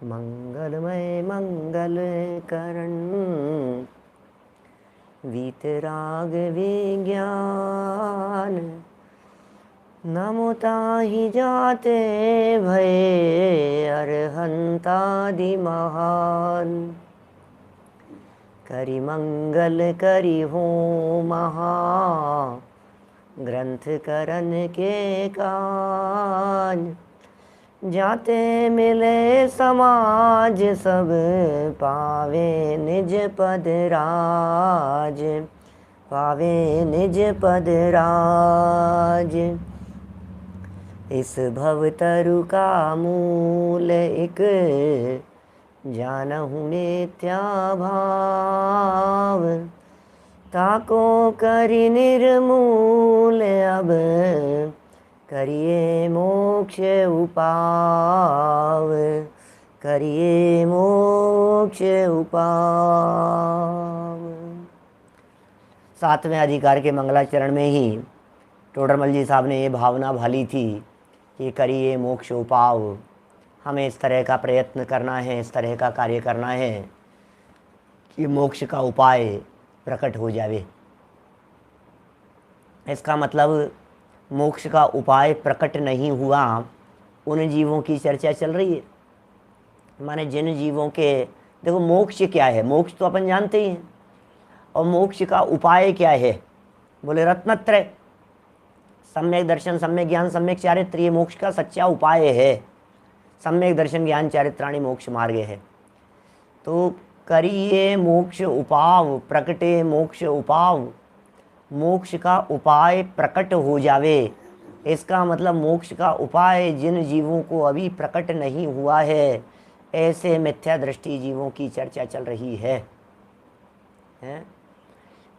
मंगलमय मंगल करण वीतराग विज्ञान नमो ताहि जाते भये अरहंतादि महान। करि मंगल करि हो महा ग्रंथ करन के काज। जाते मिले समाज सब पावे निज पद राज, पावे निज पद राज। इस भव तरु का मूल एक जानहु मिथ्या भाव। ताको करि निर्मूल अब करिए मोक्ष उपाव, करिए मोक्ष उपाव। सातवें अधिकार के मंगलाचरण में ही टोडरमल जी साहब ने ये भावना भाली थी कि करिए मोक्ष उपाव। हमें इस तरह का प्रयत्न करना है, इस तरह का कार्य करना है कि मोक्ष का उपाय प्रकट हो जावे। इसका मतलब मोक्ष का उपाय प्रकट नहीं हुआ, उन जीवों की चर्चा चल रही है। माने जिन जीवों के, देखो मोक्ष क्या है, मोक्ष तो अपन जानते ही हैं, और मोक्ष का उपाय क्या है, बोले रत्नत्रय, सम्यक दर्शन, सम्यक ज्ञान, सम्यक चारित्र, ये मोक्ष का सच्चा उपाय है। सम्यक दर्शन ज्ञान चारित्राणि मोक्ष मार्ग है। तो करिए मोक्ष उपाव, प्रकटे मोक्ष उपाव, मोक्ष का उपाय प्रकट हो जावे। इसका मतलब मोक्ष का उपाय जिन जीवों को अभी प्रकट नहीं हुआ है, ऐसे मिथ्या दृष्टि जीवों की चर्चा चल रही है।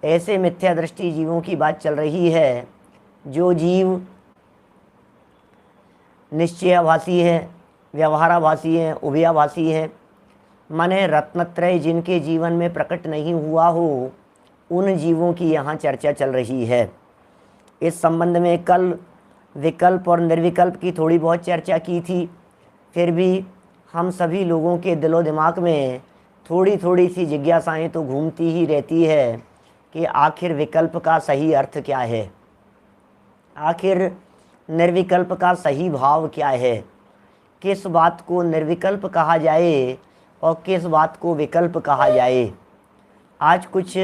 ऐसे मिथ्या दृष्टि जीवों की बात चल रही है जो जीव निश्चयाभासी है, व्यवहाराभासी है, उभयाभासी है। माने रत्नत्रय जिनके जीवन में प्रकट नहीं हुआ हो, उन जीवों की यहाँ चर्चा चल रही है। इस संबंध में कल विकल्प और निर्विकल्प की थोड़ी बहुत चर्चा की थी। फिर भी हम सभी लोगों के दिलो दिमाग में थोड़ी थोड़ी सी जिज्ञासाएं तो घूमती ही रहती है कि आखिर विकल्प का सही अर्थ क्या है, आखिर निर्विकल्प का सही भाव क्या है, किस बात को निर्विकल्प कहा जाए और किस बात को विकल्प कहा जाए। आज कुछ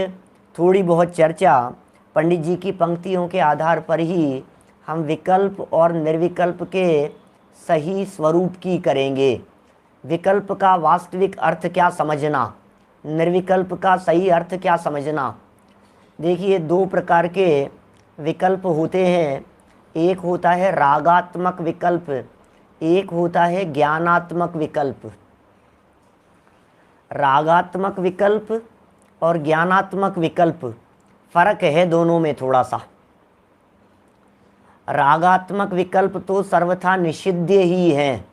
थोड़ी बहुत चर्चा पंडित जी की पंक्तियों के आधार पर ही हम विकल्प और निर्विकल्प के सही स्वरूप की करेंगे। विकल्प का वास्तविक अर्थ क्या समझना, निर्विकल्प का सही अर्थ क्या समझना। देखिए, दो प्रकार के विकल्प होते हैं। एक होता है रागात्मक विकल्प, एक होता है ज्ञानात्मक विकल्प। रागात्मक विकल्प और ज्ञानात्मक विकल्प, फर्क है दोनों में थोड़ा सा। रागात्मक विकल्प तो सर्वथा निषिद्ध ही हैं,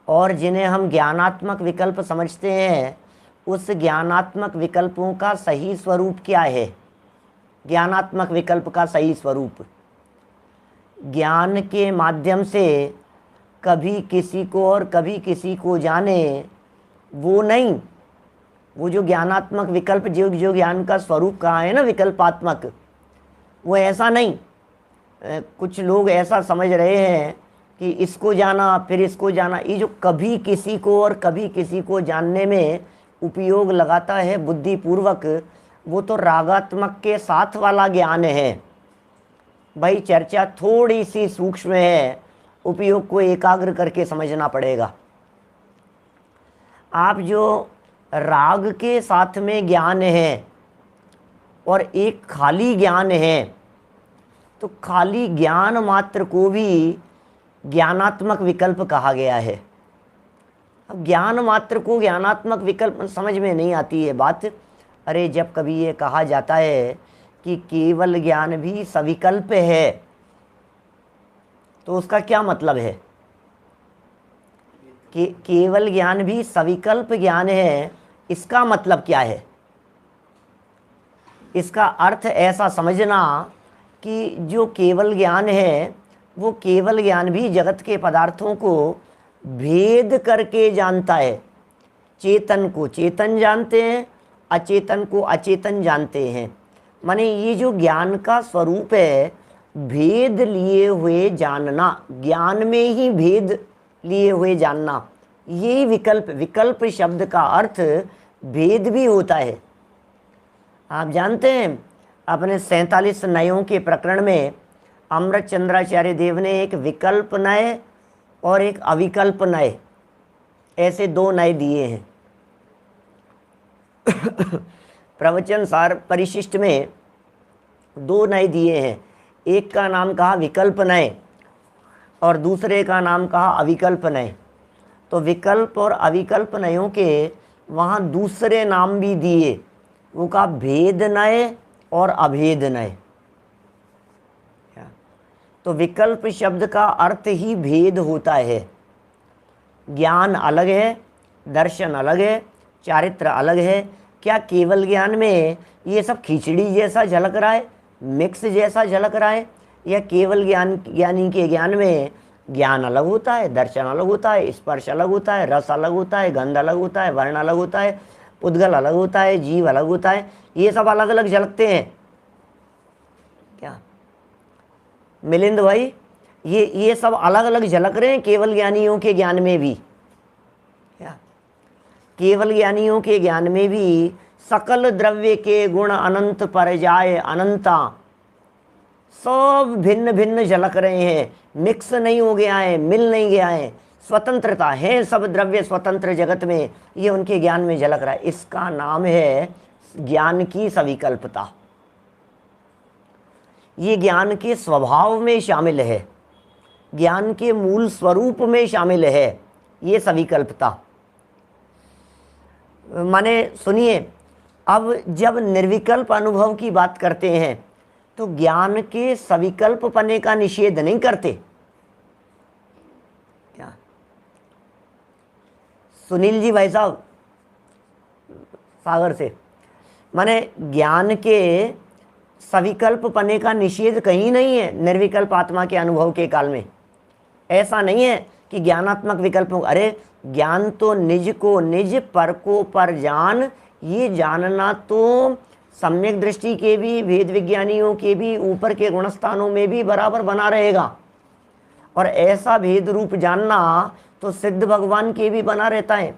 और जिन्हें हम ज्ञानात्मक विकल्प समझते हैं, उस ज्ञानात्मक विकल्पों का सही स्वरूप क्या है। ज्ञानात्मक विकल्प का सही स्वरूप ज्ञान के माध्यम से कभी किसी को और कभी किसी को जाने, वो नहीं। वो जो ज्ञानात्मक विकल्प, जो ज्ञान का स्वरूप कहा है ना विकल्पात्मक, वो ऐसा नहीं। कुछ लोग ऐसा समझ रहे हैं कि इसको जाना फिर इसको जाना। ये जो कभी किसी को और कभी किसी को जानने में उपयोग लगाता है बुद्धिपूर्वक, वो तो रागात्मक के साथ वाला ज्ञान है। भाई चर्चा थोड़ी सी सूक्ष्म है, उपयोग को एकाग्र करके समझना पड़ेगा। आप जो राग के साथ में ज्ञान है और एक खाली ज्ञान है, तो खाली ज्ञान मात्र को भी ज्ञानात्मक विकल्प कहा गया है। अब ज्ञान मात्र को ज्ञानात्मक विकल्प समझ में नहीं आती है बात। अरे जब कभी ये कहा जाता है कि केवल ज्ञान भी सविकल्प है, तो उसका क्या मतलब है कि केवल ज्ञान भी सविकल्प ज्ञान है, इसका मतलब क्या है। इसका अर्थ ऐसा समझना कि जो केवल ज्ञान है, वो केवल ज्ञान भी जगत के पदार्थों को भेद करके जानता है। चेतन को चेतन जानते हैं, अचेतन को अचेतन जानते हैं। माने ये जो ज्ञान का स्वरूप है, भेद लिए हुए जानना, ज्ञान में ही भेद लिए हुए जानना, ये विकल्प, विकल्प शब्द का अर्थ भेद भी होता है। आप जानते हैं अपने 47 नयों के प्रकरण में अमृत चंद्राचार्य देव ने एक विकल्प नय और एक अविकल्प नय, ऐसे 2 नय दिए हैं। प्रवचन सार परिशिष्ट में 2 नय दिए हैं। एक का नाम कहा विकल्प नय और दूसरे का नाम कहा अविकल्प नय। तो विकल्प और अविकल्प नयों के वहाँ दूसरे नाम भी दिए, वो कहा भेद नय और अभेद नय। तो विकल्प शब्द का अर्थ ही भेद होता है। ज्ञान अलग है, दर्शन अलग है, चारित्र अलग है। क्या केवल ज्ञान में ये सब खिचड़ी जैसा झलक रहा है, मिक्स जैसा झलक रहा है, या केवल ज्ञानी के ज्ञान में ज्ञान अलग होता है, दर्शन अलग होता है, स्पर्श अलग होता है, रस अलग होता है, गंध अलग होता है, वर्ण अलग होता है, उद्गल अलग होता है, जीव अलग होता है, ये सब अलग अलग झलकते हैं क्या मिलिंद भाई? ये सब अलग अलग झलक रहे हैं केवल ज्ञानियों के ज्ञान में भी। क्या केवल ज्ञानियों के ज्ञान में भी सकल द्रव्य के गुण अनंत पर जाए अनंता, सब भिन्न भिन्न झलक रहे हैं, मिक्स नहीं हो गया है, मिल नहीं गया है, स्वतंत्रता है, सब द्रव्य स्वतंत्र जगत में, ये उनके ज्ञान में झलक रहा है। इसका नाम है ज्ञान की सविकल्पता। ये ज्ञान के स्वभाव में शामिल है, ज्ञान के मूल स्वरूप में शामिल है ये सविकल्पता। माने सुनिए, अब जब निर्विकल्प अनुभव की बात करते हैं तो ज्ञान के सविकल्प पने का निषेध नहीं करते क्या? सुनील जी भाई साहब सागर से, माने ज्ञान के सविकल्प पने का निषेध कहीं नहीं है निर्विकल्प आत्मा के अनुभव के काल में। ऐसा नहीं है कि ज्ञानात्मक विकल्प, अरे ज्ञान तो निज को निज, पर को पर जान, ये जानना तो सम्यक दृष्टि के भी, भेद विज्ञानियों के भी, ऊपर के गुणस्थानों में भी बराबर बना रहेगा। और ऐसा भेद रूप जानना तो सिद्ध भगवान के भी बना रहता है।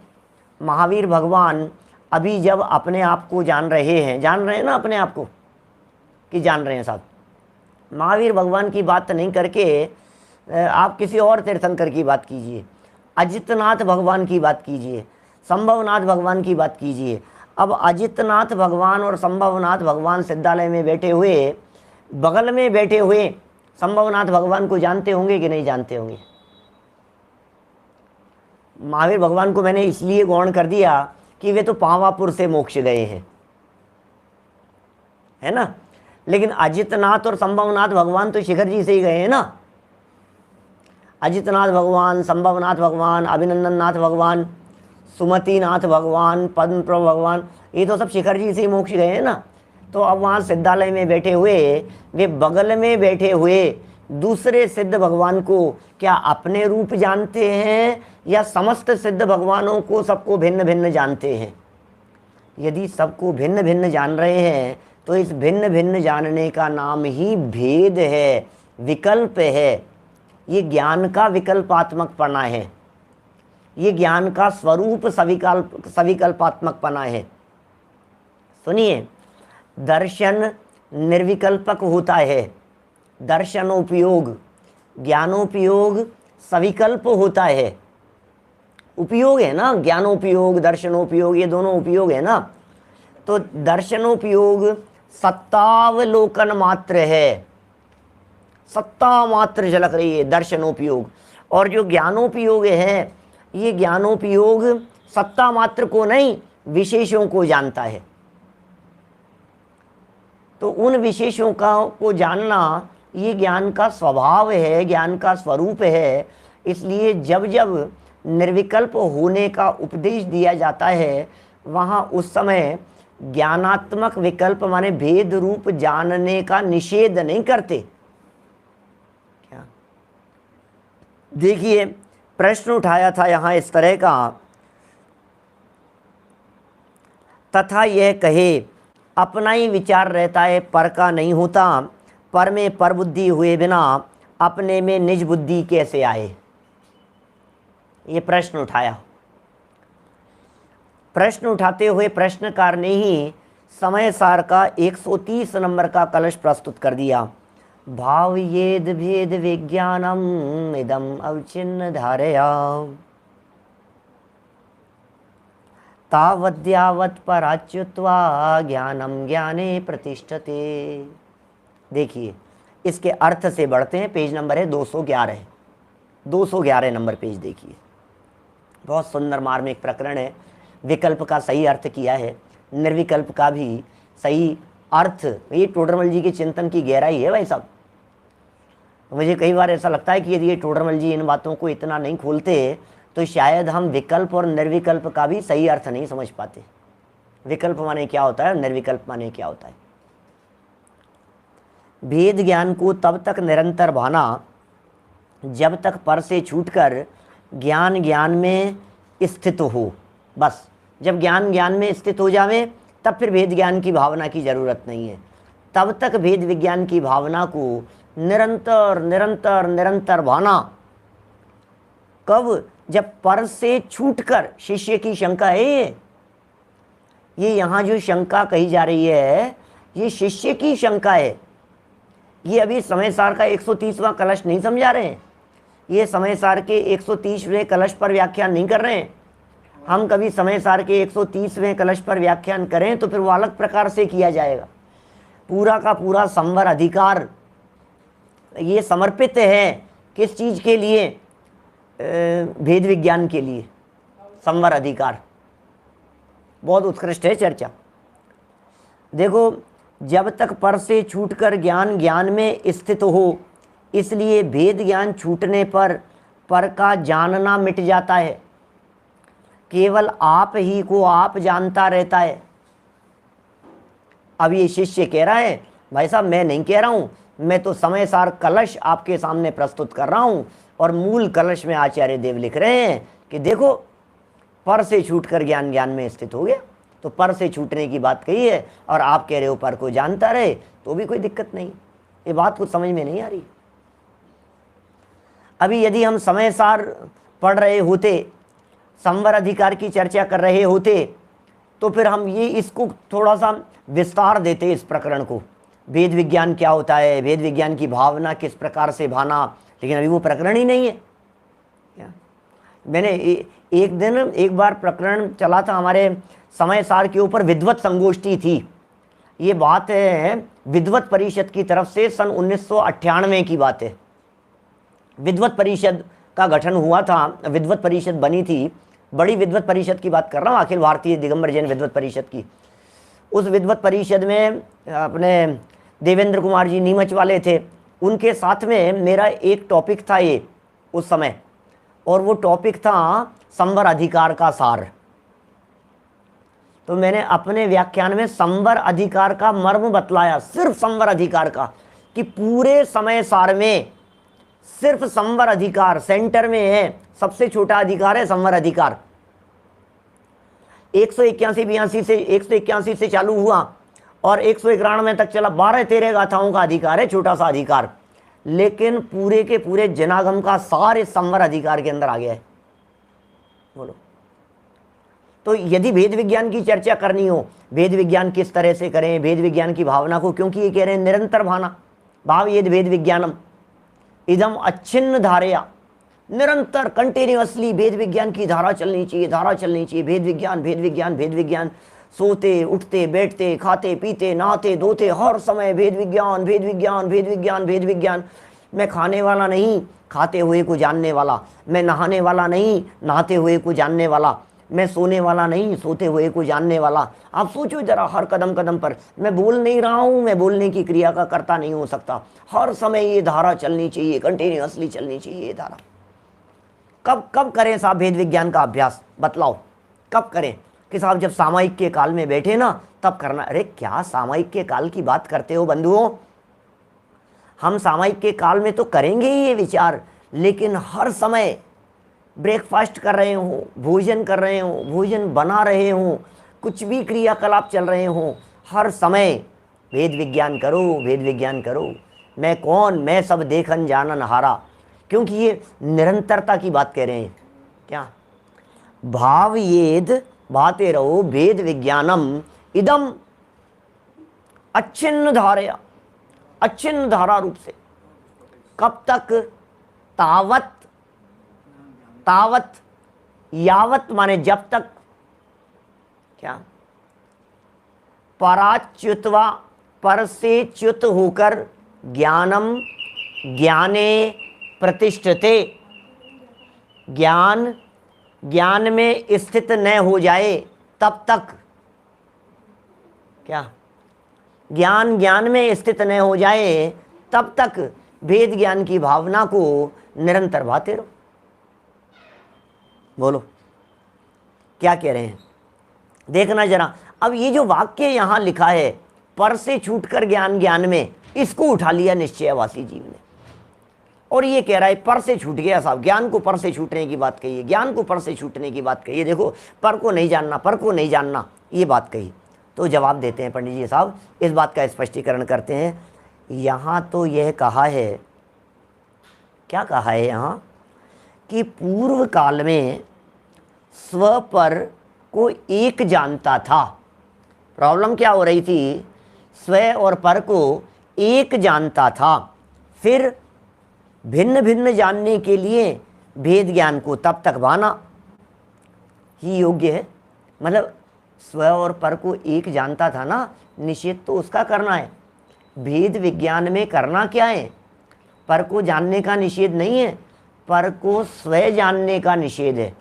महावीर भगवान अभी जब अपने आप को जान रहे हैं ना अपने आप को कि जान रहे हैं साहब, महावीर भगवान की बात नहीं करके आप किसी और तीर्थंकर की बात कीजिए, अजितनाथ भगवान की बात कीजिए, संभवनाथ भगवान की बात कीजिए। अब अजितनाथ भगवान और संभवनाथ भगवान सिद्धालय में बैठे हुए, बगल में बैठे हुए संभवनाथ भगवान को जानते होंगे कि नहीं जानते होंगे? महावीर भगवान को मैंने इसलिए गौण कर दिया कि वे तो पावापुर से मोक्ष गए हैं, है ना, लेकिन अजितनाथ और संभवनाथ भगवान तो शिखर जी से ही गए हैं ना। अजितनाथ भगवान, संभवनाथ भगवान, अभिनंदन नाथ भगवान, सुमतिनाथ भगवान, पद्म प्रभु भगवान, ये तो सब शिखर जी से ही मोक्ष गए हैं ना। तो अब वहाँ सिद्धालय में बैठे हुए वे बगल में बैठे हुए दूसरे सिद्ध भगवान को क्या अपने रूप जानते हैं या समस्त सिद्ध भगवानों को सबको भिन्न भिन्न जानते हैं? यदि सबको भिन्न भिन्न जान रहे हैं तो इस भिन्न भिन्न जानने का नाम ही भेद है, विकल्प है। ये ज्ञान का विकल्पात्मकपना है, ये ज्ञान का स्वरूप सविकल्पात्मकपना है। सुनिए, दर्शन निर्विकल्पक होता है, दर्शनोपयोग ज्ञानोपयोग सविकल्प होता है। उपयोग है ना, ज्ञानोपयोग दर्शनोपयोग, ये दोनों उपयोग है ना। तो दर्शनोपयोग सत्तावलोकन मात्र है, सत्ता मात्र झलक रही है दर्शनोपयोग। और जो ज्ञानोपयोग है, ये ज्ञानोपयोग सत्ता मात्र को नहीं, विशेषों को जानता है। तो उन विशेषों को जानना ये ज्ञान का स्वभाव है, ज्ञान का स्वरूप है। इसलिए जब जब निर्विकल्प होने का उपदेश दिया जाता है, वहाँ उस समय ज्ञानात्मक विकल्प माने भेद रूप जानने का निषेध नहीं करते। क्या देखिए, प्रश्न उठाया था यहाँ इस तरह का, तथा यह कहे अपना ही विचार रहता है, पर का नहीं होता, पर में पर बुद्धि हुए बिना अपने में निज बुद्धि कैसे आए। ये प्रश्न उठाया। प्रश्न उठाते हुए प्रश्नकार ने ही समय सार का 130 नंबर का कलश प्रस्तुत कर दिया। भाव येद भेद विज्ञानम इदम अवचिन्न धारया तावद्यावत् पराच्युत्वा ज्ञानम ज्ञाने प्रतिष्ठते। देखिए इसके अर्थ से बढ़ते हैं। पेज नंबर है 211, 211 नंबर पेज देखिए। बहुत सुंदर मार्मिक प्रकरण है। विकल्प का सही अर्थ किया है, निर्विकल्प का भी सही अर्थ। ये टोडरमल जी के चिंतन की गहराई है भाई साहब। मुझे कई बार ऐसा लगता है कि यदि ये टोडरमल जी इन बातों को इतना नहीं खोलते तो शायद हम विकल्प और निर्विकल्प का भी सही अर्थ नहीं समझ पाते। विकल्प माने क्या होता है, निर्विकल्प माने क्या होता है। भेद ज्ञान को तब तक निरंतर भाना जब तक पर से छूटकर ज्ञान ज्ञान में स्थित हो। बस जब ज्ञान ज्ञान में स्थित हो जावे तब फिर भेद ज्ञान की भावना की जरूरत नहीं है। तब तक भेद विज्ञान की भावना को निरंतर निरंतर निरंतर भाना। कब? जब पर से छूटकर। शिष्य की शंका है ये यहाँ जो शंका कही जा रही है ये शिष्य की शंका है। ये अभी समय सार का 130वां कलश नहीं समझा रहे हैं। ये समय सार के 130वें कलश पर व्याख्यान नहीं कर रहे हैं। हम कभी समय सार के 130वें कलश पर व्याख्यान करें तो फिर वो अलग प्रकार से किया जाएगा। पूरा का पूरा संवर अधिकार ये समर्पित है किस चीज के लिए? भेद विज्ञान के लिए। संवर अधिकार बहुत उत्कृष्ट है चर्चा। देखो जब तक पर से छूटकर ज्ञान ज्ञान में स्थित हो, इसलिए भेद ज्ञान छूटने पर का जानना मिट जाता है। केवल आप ही को आप जानता रहता है। अब ये शिष्य कह रहा है भाई साहब मैं नहीं कह रहा हूं, मैं तो समय सार कलश आपके सामने प्रस्तुत कर रहा हूं और मूल कलश में आचार्य देव लिख रहे हैं कि देखो पर से छूटकर ज्ञान ज्ञान में स्थित हो गया। तो पर से छूटने की बात कही है और आप कह रहे हो पर को जानता रहे तो भी कोई दिक्कत नहीं। ये बात कुछ समझ में नहीं आ रही। अभी यदि हम समय सार पढ़ रहे होते, संवर अधिकार की चर्चा कर रहे होते तो फिर हम ये इसको थोड़ा सा विस्तार देते इस प्रकरण को। भेद विज्ञान क्या होता है, भेद विज्ञान की भावना किस प्रकार से भाना, लेकिन अभी वो प्रकरण ही नहीं है। मैंने एक दिन एक बार प्रकरण चला था हमारे समय सार के ऊपर, विद्वत संगोष्ठी थी। ये बात है विद्वत परिषद की तरफ से सन 1998 की बात है। विद्वत परिषद का गठन हुआ था, विद्वत परिषद बनी थी। बड़ी विद्वत परिषद की बात कर रहा हूँ, अखिल भारतीय दिगंबर जैन विद्वत परिषद की। उस विद्वत परिषद में अपने देवेंद्र कुमार जी नीमच वाले थे। उनके साथ में मेरा एक टॉपिक था ये उस समय, और वो टॉपिक था संवर अधिकार का सार। तो मैंने अपने व्याख्यान में संवर अधिकार का मर्म बतलाया, सिर्फ संवर अधिकार का, कि पूरे समय सार में सिर्फ संवर अधिकार सेंटर में है। सबसे छोटा अधिकार है संवर अधिकार। 181 से चालू हुआ और 191 तक चला। 12-13 गाथाओं का अधिकार है, छोटा सा अधिकार, लेकिन पूरे के पूरे जनागम का सारे संवर अधिकार के अंदर आ गया है। बोलो तो यदि भेद विज्ञान की चर्चा करनी हो, भेद विज्ञान किस तरह से करें, भेद विज्ञान की भावना को, क्योंकि ये कह रहे हैं निरंतर भावना, भाव ये भेद विज्ञानम इदम अच्छिन्न धारया, निरंतर कंटिन्यूअसली भेद विज्ञान की धारा चलनी चाहिए, धारा चलनी चाहिए। भेद विज्ञान भेद विज्ञान भेद विज्ञान, सोते उठते बैठते खाते पीते नहाते धोते हर समय भेद विज्ञान भेद विज्ञान भेद विज्ञान भेद विज्ञान। मैं खाने वाला नहीं, खाते हुए को जानने वाला। मैं नहाने वाला नहीं, नहाते हुए को जानने वाला। मैं सोने वाला नहीं, सोते हुए को जानने वाला। आप सोचो जरा, हर कदम कदम पर मैं बोल नहीं रहा हूँ, मैं बोलने की क्रिया का कर्ता नहीं हो सकता। हर समय ये धारा चलनी चाहिए, कंटिन्यूअसली चलनी चाहिए ये धारा। कब कब करें साहब भेद विज्ञान का अभ्यास, बतलाओ कब करें? कि साहब जब सामायिक के काल में बैठे ना तब करना। अरे क्या सामायिक के काल की बात करते हो बंधुओं? हम सामायिक के काल में तो करेंगे ही ये विचार, लेकिन हर समय ब्रेकफास्ट कर रहे हो, भोजन कर रहे हो, भोजन बना रहे हो, कुछ भी क्रियाकलाप चल रहे हो, हर समय वेद विज्ञान करो, वेद विज्ञान करो। मैं कौन, मैं सब देखन जानन हारा, क्योंकि ये निरंतरता की बात कह रहे हैं। क्या भाव येद भाते रहो वेद विज्ञानम इदम अच्छिन्न धारया, अच्छिन्न धारा रूप से। कब तक? तावत, तावत यावत माने जब तक। क्या? पराच्युतवा, पर से च्युत होकर, ज्ञानम ज्ञाने प्रतिष्ठते, ज्ञान ज्ञान में स्थित न हो जाए तब तक। क्या? ज्ञान ज्ञान में स्थित न हो जाए तब तक भेद ज्ञान की भावना को निरंतर भाते रहो। बोलो क्या कह रहे हैं, देखना जरा। अब ये जो वाक्य यहां लिखा है, पर से छूटकर ज्ञान ज्ञान में, इसको उठा लिया निश्चयवासी जीव ने, और ये कह रहा है पर से छूट गया साहब। ज्ञान को पर से छूटने की बात कही है, ज्ञान को पर से छूटने की बात कही है। देखो, पर को नहीं जानना, पर को नहीं जानना, ये बात कही। तो जवाब देते हैं पंडित जी साहब, इस बात का स्पष्टीकरण करते हैं। यहाँ तो यह कहा है, क्या कहा है यहाँ, कि पूर्व काल में स्व पर को एक जानता था। प्रॉब्लम क्या हो रही थी? स्व और पर को एक जानता था, फिर भिन्न भिन्न जानने के लिए भेद ज्ञान को तब तक भाना ही योग्य है। मतलब स्व और पर को एक जानता था ना, निषेध तो उसका करना है। भेद विज्ञान में करना क्या है? पर को जानने का निषेध नहीं है, पर को स्व जानने का निषेध है,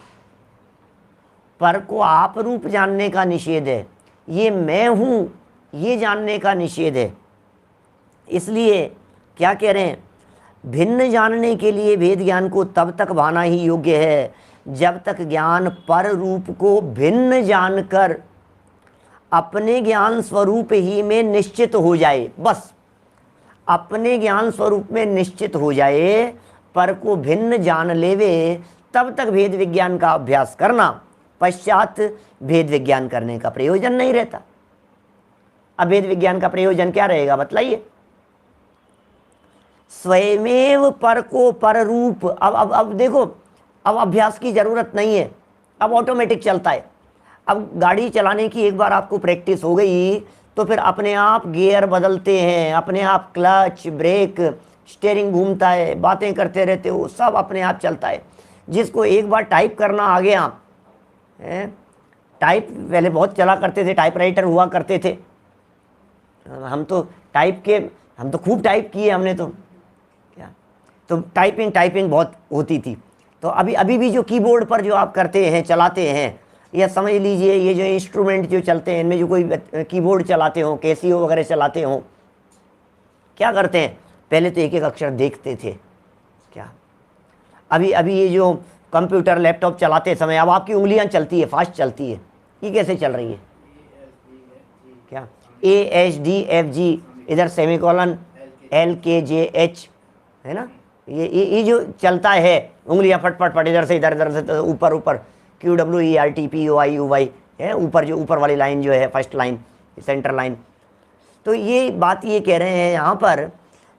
पर को आप रूप जानने का निषेध है, ये मैं हूं ये जानने का निषेध है। इसलिए क्या कह रहे हैं, भिन्न जानने के लिए भेद ज्ञान को तब तक भाना ही योग्य है जब तक ज्ञान पर रूप को भिन्न जानकर अपने ज्ञान स्वरूप ही में निश्चित हो जाए। बस अपने ज्ञान स्वरूप में निश्चित हो जाए, पर को भिन्न जान लेवे, तब तक भेद विज्ञान का अभ्यास करना, पश्चात भेद विज्ञान करने का प्रयोजन नहीं रहता। अब भेद विज्ञान का प्रयोजन क्या रहेगा बतलाइए? स्वयमेव पर को पर रूप। अब देखो, अब अभ्यास की जरूरत नहीं है, अब ऑटोमेटिक चलता है। अब गाड़ी चलाने की एक बार आपको प्रैक्टिस हो गई तो फिर अपने आप गियर बदलते हैं, अपने आप क्लच, ब्रेक, स्टीयरिंग घूमता है, बातें करते रहते हो, सब अपने आप चलता है। जिसको एक बार टाइप करना आ गया, टाइप पहले बहुत चला करते थे, टाइपराइटर हुआ करते थे, हम तो खूब टाइप किए हमने तो। क्या? तो टाइपिंग बहुत होती थी। तो अभी भी जो कीबोर्ड पर जो आप करते हैं, चलाते हैं, या समझ लीजिए ये जो इंस्ट्रूमेंट जो चलते हैं, इनमें जो कोई कीबोर्ड चलाते हो, कैसियो वगैरह चलाते हो, क्या करते हैं? पहले तो एक एक अक्षर देखते थे। क्या? अभी ये जो कंप्यूटर लैपटॉप चलाते समय अब आपकी उंगलियां चलती है, फास्ट चलती है, ये कैसे चल रही है? क्या? ASDFG, इधर सेमीकोलन LKJH, है ना? ये जो चलता है, उंगलियां फट फट फट इधर से तो ऊपर ऊपर QWERTPOIUY है, ऊपर जो ऊपर वाली लाइन जो है, फर्स्ट लाइन, सेंटर लाइन। तो ये बात ये कह रहे हैं यहाँ पर,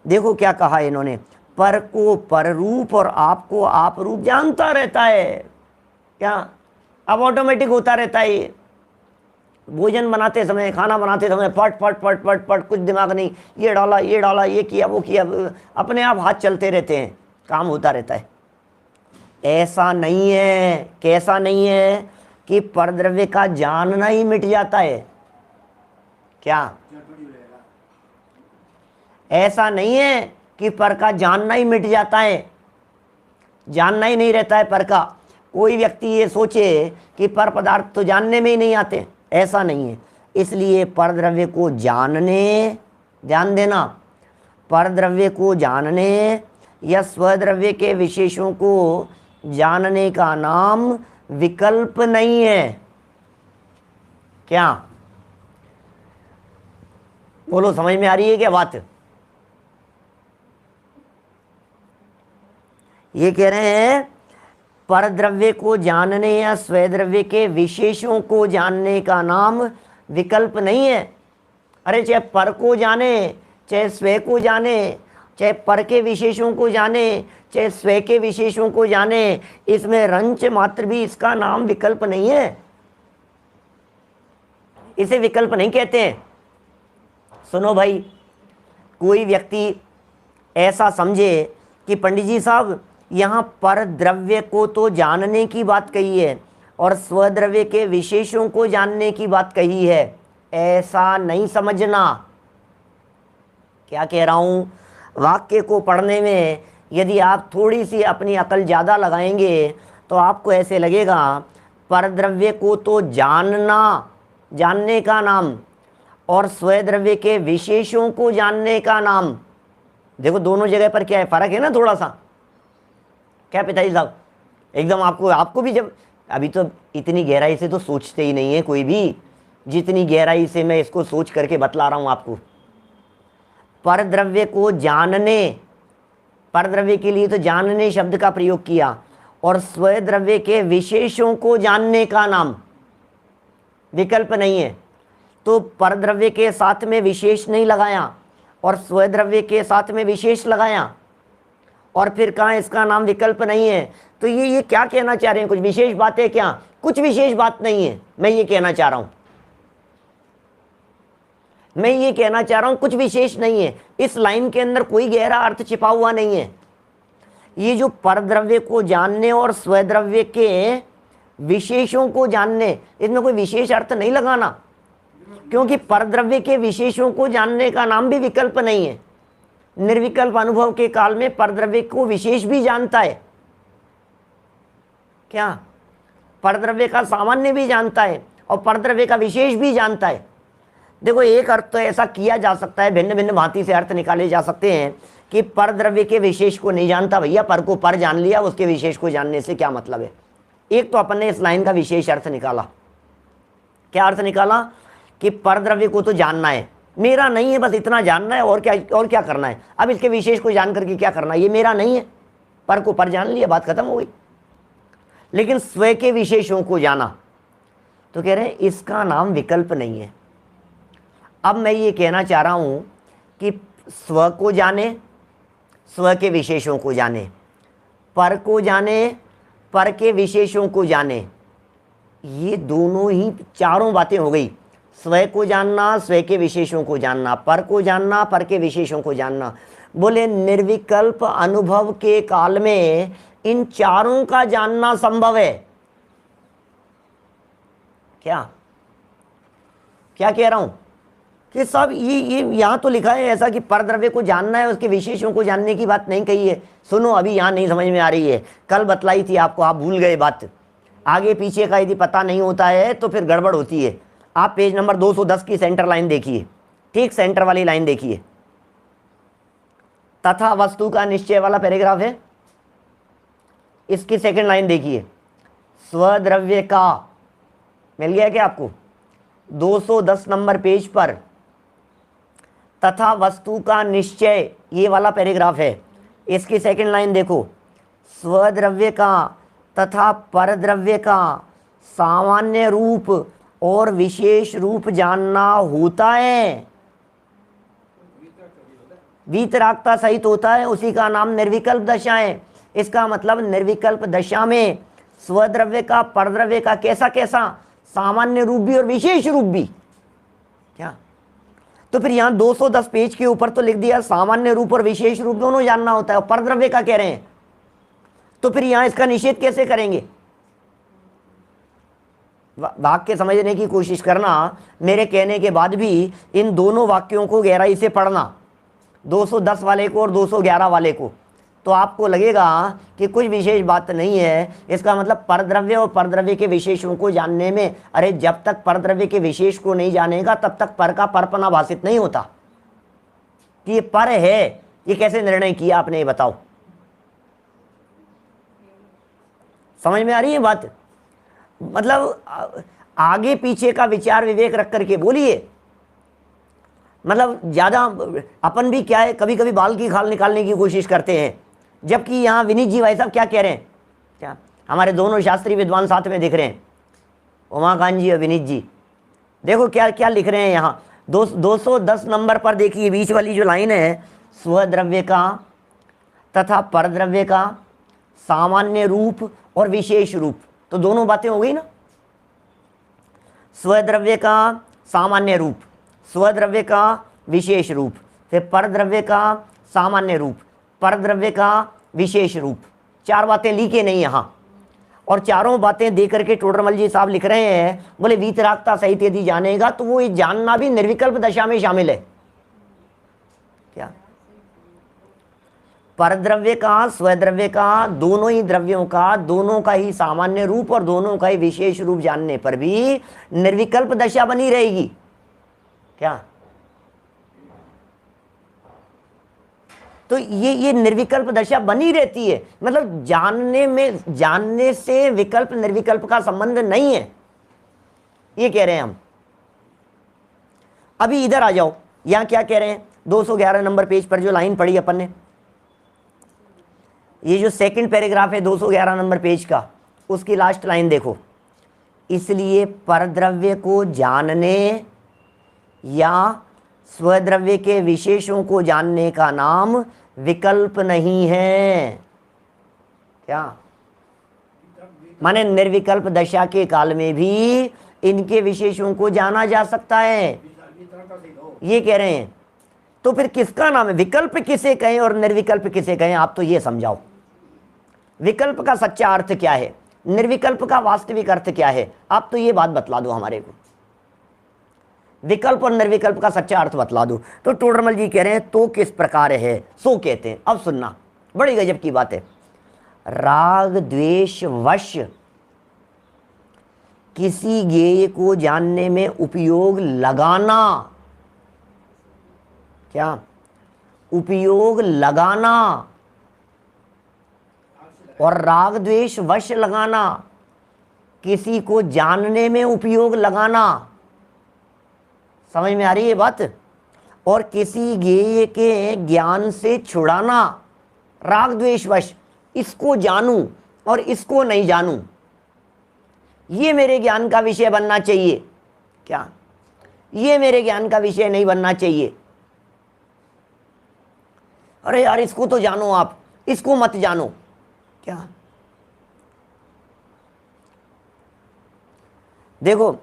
देखो क्या कहा इन्होंने, पर को पर रूप और आपको आप रूप जानता रहता है। क्या? अब ऑटोमेटिक होता रहता है। ये भोजन बनाते समय, खाना बनाते समय फट फट फट फट फट, कुछ दिमाग नहीं, ये डाला ये किया वो किया, अपने आप हाथ चलते रहते हैं, काम होता रहता है। ऐसा नहीं है। कैसा नहीं है? कि परद्रव्य का जानना ही मिट जाता है। क्या? ऐसा नहीं है कि पर का जानना ही मिट जाता है, जानना ही नहीं रहता है पर का। कोई व्यक्ति ये सोचे कि पर पदार्थ तो जानने में ही नहीं आते, ऐसा नहीं है। इसलिए परद्रव्य को जानने, ध्यान देना, परद्रव्य को जानने या स्वद्रव्य के विशेषों को जानने का नाम विकल्प नहीं है। क्या? बोलो, समझ में आ रही है क्या बात? ये कह रहे हैं परद्रव्य को जानने या स्वद्रव्य के विशेषों को जानने का नाम विकल्प नहीं है। अरे चाहे पर को जाने, चाहे स्व को जाने, चाहे पर के विशेषों को जाने, चाहे स्व के विशेषों को जाने, इसमें रंच मात्र भी इसका नाम विकल्प नहीं है। इसे विकल्प नहीं कहते हैं। सुनो भाई, कोई व्यक्ति ऐसा समझे कि पंडित जी साहब यहाँ पर द्रव्य को तो जानने की बात कही है और स्वद्रव्य के विशेषों को जानने की बात कही है, ऐसा नहीं समझना। क्या कह रहा हूँ, वाक्य को पढ़ने में यदि आप थोड़ी सी अपनी अकल ज़्यादा लगाएंगे तो आपको ऐसे लगेगा परद्रव्य को तो जानना, जानने का नाम, और स्वद्रव्य के विशेषों को जानने का नाम। देखो दोनों जगह पर क्या है, फर्क है ना थोड़ा सा। क्या पिताजी साहब, एकदम आपको भी, जब अभी तो इतनी गहराई से तो सोचते ही नहीं है कोई भी, जितनी गहराई से मैं इसको सोच करके बतला रहा हूँ आपको। परद्रव्य को जानने, परद्रव्य के लिए तो जानने शब्द का प्रयोग किया, और स्वद्रव्य के विशेषों को जानने का नाम, विकल्प नहीं है। तो परद्रव्य के साथ में विशेष नहीं लगाया और स्वद्रव्य के साथ में विशेष लगाया और फिर कहा इसका नाम विकल्प नहीं है। तो ये क्या कहना चाह रहे हैं, कुछ विशेष बात है क्या? कुछ विशेष बात नहीं है, मैं ये कहना चाह रहा हूं, मैं ये कहना चाह रहा हूं कुछ विशेष नहीं है। इस लाइन के अंदर कोई गहरा अर्थ छिपा हुआ नहीं है। ये जो परद्रव्य को जानने और स्वद्रव्य के विशेषों को जानने, इसमें कोई विशेष अर्थ नहीं लगाना, क्योंकि परद्रव्य के विशेषों को जानने का नाम भी विकल्प नहीं है। निर्विकल्प अनुभव के काल में परद्रव्य को विशेष भी जानता है। क्या? परद्रव्य का सामान्य भी जानता है और परद्रव्य का विशेष भी जानता है। देखो एक अर्थ तो ऐसा किया जा सकता है, भिन्न भिन्न भांति से अर्थ निकाले जा सकते हैं कि परद्रव्य के विशेष को नहीं जानता, भैया पर को पर जान लिया, उसके विशेष को जानने से क्या मतलब है। एक तो अपन ने इस लाइन का विशेष अर्थ निकाला। क्या अर्थ निकाला? कि परद्रव्य को तो जानना है, मेरा नहीं है, बस इतना जानना है, और क्या करना है। अब इसके विशेष को जान करके क्या करना है, ये मेरा नहीं है, पर को पर जान लिया, बात खत्म हो गई। लेकिन स्व के विशेषों को जाना, तो कह रहे हैं इसका नाम विकल्प नहीं है। अब मैं ये कहना चाह रहा हूं कि स्व को जाने, स्व के विशेषों को जाने, पर को जाने, पर के विशेषों को जाने, ये दोनों ही चारों बातें हो गई। स्व को जानना, स्व के विशेषों को जानना, पर को जानना, पर के विशेषों को जानना। बोले निर्विकल्प अनुभव के काल में इन चारों का जानना संभव है। क्या क्या कह रहा हूं कि सब ये यहां तो लिखा है ऐसा कि परद्रव्य को जानना है, उसके विशेषों को जानने की बात नहीं कही है। सुनो, अभी यहां नहीं समझ में आ रही है, कल बतलाई थी आपको, आप भूल गए बात। आगे पीछे का यदि पता नहीं होता है तो फिर गड़बड़ होती है। आप पेज नंबर 210 की सेंटर लाइन देखिए, ठीक सेंटर वाली लाइन देखिए, तथा वस्तु का निश्चय वाला पैराग्राफ है, इसकी सेकंड लाइन देखिए, स्वद्रव्य का, मिल गया क्या आपको? 210 नंबर पेज पर तथा वस्तु का निश्चय, ये वाला पैराग्राफ है, इसकी सेकंड लाइन देखो, स्वद्रव्य का तथा परद्रव्य का सामान्य रूप और विशेष रूप जानना होता है, वीतरागता सहित होता है, उसी का नाम निर्विकल्प दशा है। इसका मतलब निर्विकल्प दशा में स्वद्रव्य का, परद्रव्य का कैसा कैसा, सामान्य रूप भी और विशेष रूप भी। क्या? तो फिर यहां 210 पेज के ऊपर तो लिख दिया सामान्य रूप और विशेष रूप दोनों जानना होता है, और परद्रव्य का कह रहे हैं, तो फिर यहां इसका निषेध कैसे करेंगे? वाक्य समझने की कोशिश करना, मेरे कहने के बाद भी इन दोनों वाक्यों को गहराई से पढ़ना, 210 वाले को और 211 वाले को, तो आपको लगेगा कि कुछ विशेष बात नहीं है। इसका मतलब परद्रव्य और परद्रव्य के विशेषों को जानने में, अरे जब तक परद्रव्य के विशेष को नहीं जानेगा तब तक पर का परपना भाषित नहीं होता कि ये पर है। ये कैसे निर्णय किया आपने, ये बताओ? समझ में आ रही है बात? मतलब आगे पीछे का विचार विवेक रख करके बोलिए। मतलब ज़्यादा अपन भी क्या है, कभी कभी बाल की खाल निकालने की कोशिश करते हैं, जबकि यहाँ विनीत जी भाई साहब क्या कह रहे हैं? क्या हमारे दोनों शास्त्रीय विद्वान साथ में दिख रहे हैं, उमाकांत जी और विनीत जी। देखो क्या क्या लिख रहे हैं यहाँ। 210 नंबर पर देखिए बीच वाली जो लाइन है, स्वद्रव्य का तथा परद्रव्य का सामान्य रूप और विशेष रूप, तो दोनों बातें हो गई ना। स्वद्रव्य का सामान्य रूप, स्वद्रव्य का विशेष रूप, फिर परद्रव्य का सामान्य रूप, परद्रव्य का विशेष रूप, चार बातें लिखे नहीं यहाँ। और चारों बातें दे करके टोडरमल जी साहब लिख रहे हैं, बोले वीतरागता सहित यदि जानेगा तो वो ये जानना भी निर्विकल्प दशा में शामिल है। क्या परद्रव्य का स्वद्रव्य का दोनों ही द्रव्यों का, दोनों का ही सामान्य रूप और दोनों का ही विशेष रूप जानने पर भी निर्विकल्प दशा बनी रहेगी। क्या तो ये निर्विकल्प दशा बनी रहती है, मतलब जानने से विकल्प निर्विकल्प का संबंध नहीं है, ये कह रहे हैं हम। अभी इधर आ जाओ, यहां क्या कह रहे हैं, 211 नंबर पेज पर जो लाइन पढ़ी अपन ने, ये जो सेकंड पैराग्राफ है 211 नंबर पेज का, उसकी लास्ट लाइन देखो। इसलिए परद्रव्य को जानने या स्वद्रव्य के विशेषों को जानने का नाम विकल्प नहीं है। क्या माने निर्विकल्प दशा के काल में भी इनके विशेषों को जाना जा सकता है, ये कह रहे हैं। तो फिर किसका नाम है, विकल्प किसे कहें और निर्विकल्प किसे कहें, आप तो ये समझाओ। विकल्प का सच्चा अर्थ क्या है, निर्विकल्प का वास्तविक अर्थ क्या है, आप तो ये बात बतला दो हमारे को। विकल्प और निर्विकल्प का सच्चा अर्थ बतला दो। तो टोडरमल जी कह रहे हैं तो किस प्रकार है, सो कहते हैं। अब सुनना, बड़ी गजब की बात है। राग द्वेष वश किसी ज्ञेय को जानने में उपयोग लगाना, क्या उपयोग लगाना, और राग द्वेष वश लगाना, किसी को जानने में उपयोग लगाना। समझ में आ रही है बात। और किसी ज्ञेय के ज्ञान से छुड़ाना, राग द्वेष वश, इसको जानूं और इसको नहीं जानूं, ये मेरे ज्ञान का विषय बनना चाहिए। क्या ये मेरे ज्ञान का विषय नहीं बनना चाहिए। अरे यार इसको तो जानो आप, इसको मत जानो। क्या देखो,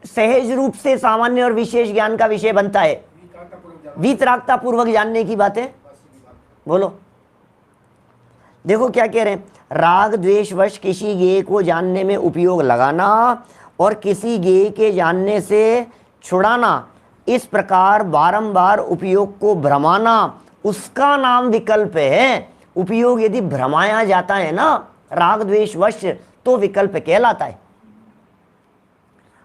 सहज रूप से सामान्य और विशेष ज्ञान का विषय बनता है, वीतरागता पूर्वक जानने की बातें बोलो। देखो क्या कह रहे हैं, राग द्वेष वश किसी ज्ञेय को जानने में उपयोग लगाना और किसी ज्ञेय के जानने से छुड़ाना, इस प्रकार बारंबार उपयोग को भ्रमाना, उसका नाम विकल्प है। उपयोग यदि भ्रमाया जाता है ना राग द्वेष वश, तो विकल्प कहलाता है।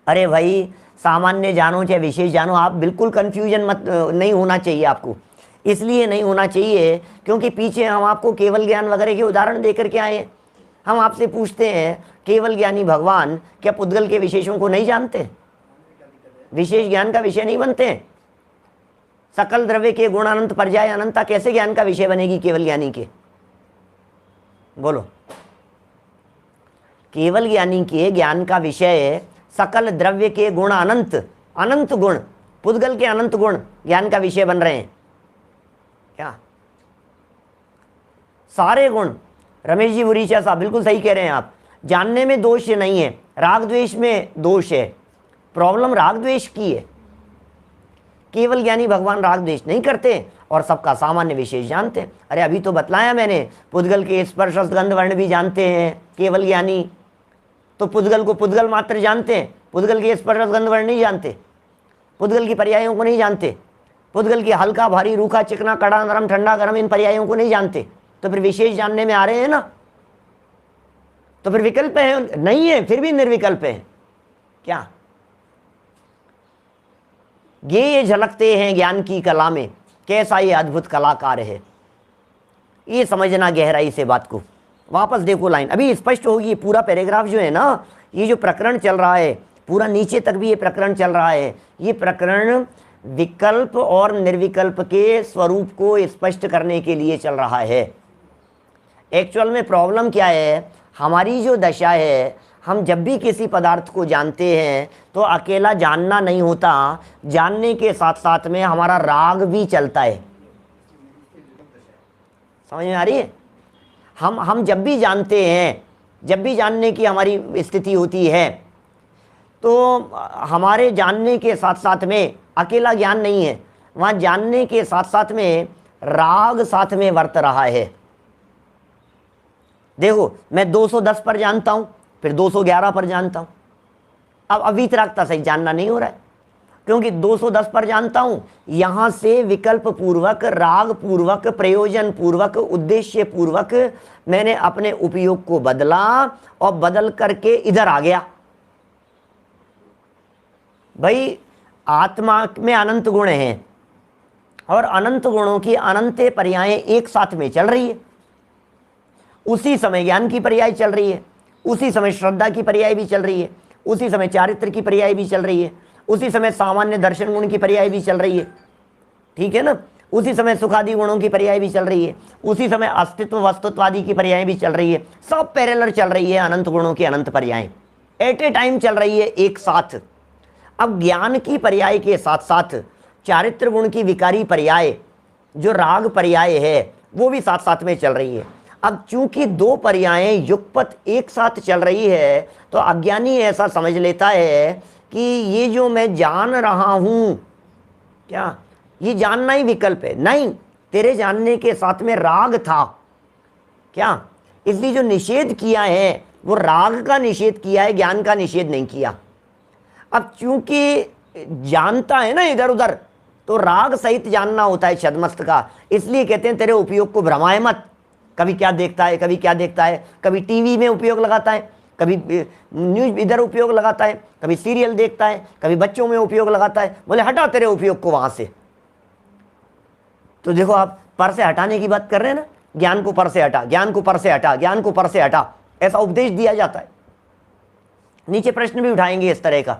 अरे भाई सामान्य जानो चाहे विशेष जानो, आप बिल्कुल कंफ्यूजन मत नहीं होना चाहिए आपको। इसलिए नहीं होना चाहिए क्योंकि पीछे हम आपको केवल ज्ञान वगैरह के उदाहरण देकर के आए। हम आपसे पूछते हैं केवल ज्ञानी भगवान क्या पुद्गल के विशेषों को नहीं जानते, विशेष ज्ञान का विषय नहीं बनते। सकल द्रव्य के गुण अनंत पर्याय अनंता कैसे ज्ञान का विषय बनेगी केवल ज्ञानी के, बोलो। केवल ज्ञानी के ज्ञान का विषय सकल द्रव्य के गुण अनंत, अनंत गुण, पुद्गल के अनंत गुण ज्ञान का विषय बन रहे हैं। क्या सारे गुण, रमेश जी बुरीचा साहब बिल्कुल सही कह रहे हैं आप। जानने में दोष नहीं है, राग द्वेष में दोष है। प्रॉब्लम राग द्वेष की है। केवल ज्ञानी भगवान राग द्वेष नहीं करते और सबका सामान्य विशेष जानते हैं। अरे अभी तो बतलाया मैंने, पुद्गल के स्पर्श गंध वर्ण भी जानते हैं केवल ज्ञानी, तो पुद्गल को पुद्गल मात्र जानते हैं, पुद्गल के स्पर्श गंध वर्ण नहीं जानते, पुद्गल की पर्यायों को नहीं जानते, पुद्गल की हल्का भारी रूखा चिकना कड़ा नरम ठंडा गर्म इन पर्यायों को नहीं जानते। तो फिर विशेष जानने में आ रहे हैं ना, तो फिर विकल्प है नहीं है, फिर भी निर्विकल्प है। क्या ये झलकते हैं ज्ञान की कला में, कैसा ये अद्भुत कलाकार है। ये समझना गहराई से बात को। वापस देखो लाइन, अभी स्पष्ट होगी। पूरा पैराग्राफ जो है ना, ये जो प्रकरण चल रहा है पूरा नीचे तक भी ये प्रकरण चल रहा है, ये प्रकरण विकल्प और निर्विकल्प के स्वरूप को स्पष्ट करने के लिए चल रहा है। एक्चुअल में प्रॉब्लम क्या है, हमारी जो दशा है, हम जब भी किसी पदार्थ को जानते हैं तो अकेला जानना नहीं होता, जानने के साथ साथ में हमारा राग भी चलता है। समझ में आ रही है? हम जब भी जानते हैं, जब भी जानने की हमारी स्थिति होती है, तो हमारे जानने के साथ साथ में अकेला ज्ञान नहीं है, वहाँ जानने के साथ साथ में राग साथ में वर्त रहा है। देखो, मैं 210 पर जानता हूँ, फिर 211 पर जानता हूँ। अब अवितरागता सही जानना नहीं हो रहा है, क्योंकि 210 पर जानता हूँ, यहाँ से विकल्प पूर्वक, राग पूर्वक, प्रयोजन पूर्वक, उद्देश्य पूर्वक मैंने अपने उपयोग को बदला और बदल करके इधर आ गया। भाई, आत्मा में अनंत गुण हैं और अनंत गुणों की अनंत पर्यायें एक साथ में चल रही है। उसी समय ज्ञान की पर्याय चल रही है, उसी समय श्रद्धा की पर्याय भी चल रही है, उसी समय चारित्र की पर्याय भी चल रही है, उसी समय सामान्य दर्शन गुण की पर्याय भी चल रही है। ठीक है ना? उसी समय सुखादि गुणों की पर्याय भी चल रही है, उसी समय अस्तित्व वस्तुत्वादि की पर्याय भी चल रही है। सब पैरेलल चल रही है, अनंत गुणों की अनंत पर्याय एट ए टाइम चल रही है एक साथ। अब ज्ञान की पर्याय के साथ साथ चारित्र गुण की विकारी पर्याय जो राग पर्याय है वो भी साथ साथ में चल रही है। अब चूंकि दो पर्यायें युगपत एक साथ चल रही है, तो अज्ञानी ऐसा समझ लेता है कि ये जो मैं जान रहा हूं, क्या ये जानना ही विकल्प है? नहीं, तेरे जानने के साथ में राग था क्या, इसलिए जो निषेध किया है वो राग का निषेध किया है, ज्ञान का निषेध नहीं किया। अब चूंकि जानता है ना इधर उधर, तो राग सहित जानना होता है छद्मस्त का, इसलिए कहते हैं तेरे उपयोग को भ्रमाए मत। कभी क्या देखता है, कभी क्या देखता है, कभी टीवी में उपयोग लगाता है, कभी न्यूज इधर उपयोग लगाता है, कभी सीरियल देखता है, कभी बच्चों में उपयोग लगाता है। बोले हटा तेरे उपयोग को वहां से। तो देखो, आप पर से हटाने की बात कर रहे हैं ना, ज्ञान को पर से हटा, ज्ञान को पर से हटा, ज्ञान को पर से हटा, ऐसा उपदेश दिया जाता है। नीचे प्रश्न भी उठाएंगे इस तरह का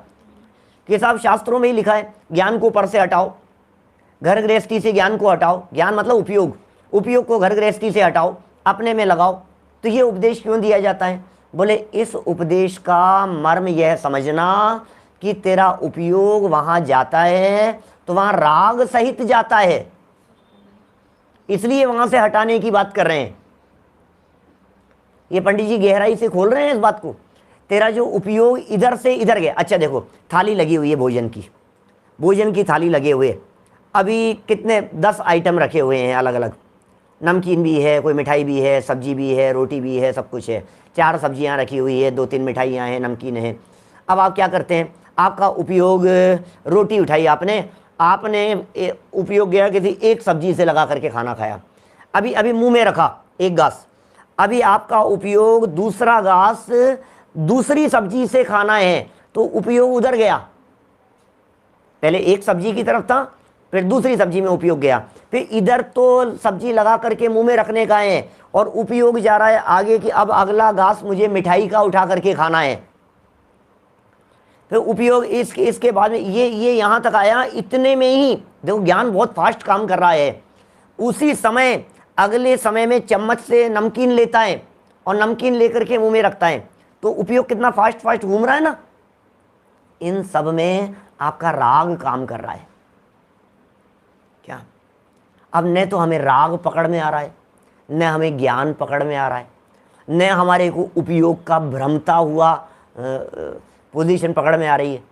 कि साहब शास्त्रों में ही लिखा है ज्ञान को पर से हटाओ, घर गृहस्थी से ज्ञान को हटाओ, ज्ञान मतलब उपयोग, उपयोग को घर गृहस्थी से हटाओ, अपने में लगाओ। तो ये उपदेश क्यों दिया जाता है? बोले इस उपदेश का मर्म यह समझना कि तेरा उपयोग वहां जाता है तो वहां राग सहित जाता है, इसलिए वहां से हटाने की बात कर रहे हैं। ये पंडित जी गहराई से खोल रहे हैं इस बात को। तेरा जो उपयोग इधर से इधर गया। अच्छा देखो, थाली लगी हुई है भोजन की, भोजन की थाली लगे हुए, अभी कितने 10 आइटम रखे हुए हैं अलग अलग, नमकीन भी है, कोई मिठाई भी है, सब्जी भी है, रोटी भी है, सब कुछ है। 4 सब्जियां रखी हुई है, 2-3 मिठाइयाँ हैं, नमकीन है। अब आप क्या करते हैं? आपका उपयोग, रोटी उठाई आपने, आपने उपयोग गया किसी एक सब्जी से लगा करके खाना खाया, अभी अभी मुंह में रखा एक घास, अभी आपका उपयोग दूसरा घास दूसरी सब्जी से खाना है, तो उपयोग उधर गया। पहले एक सब्जी की तरफ था, फिर दूसरी सब्जी में उपयोग गया, फिर इधर तो सब्जी लगा करके मुंह में रखने का है और उपयोग जा रहा है आगे कि अब अगला घास मुझे मिठाई का उठा करके खाना है। फिर उपयोग इसके बाद में ये यहां तक आया, इतने में ही देखो ज्ञान बहुत फास्ट काम कर रहा है। उसी समय अगले समय में चम्मच से नमकीन लेता है और नमकीन लेकर के मुंह में रखता है, तो उपयोग कितना फास्ट घूम रहा है ना। इन सब में आपका राग काम कर रहा है क्या? अब न तो हमें राग पकड़ में आ रहा है, न हमें ज्ञान पकड़ में आ रहा है, न हमारे को उपयोग का भ्रमता हुआ पोजीशन पकड़ में आ रही है।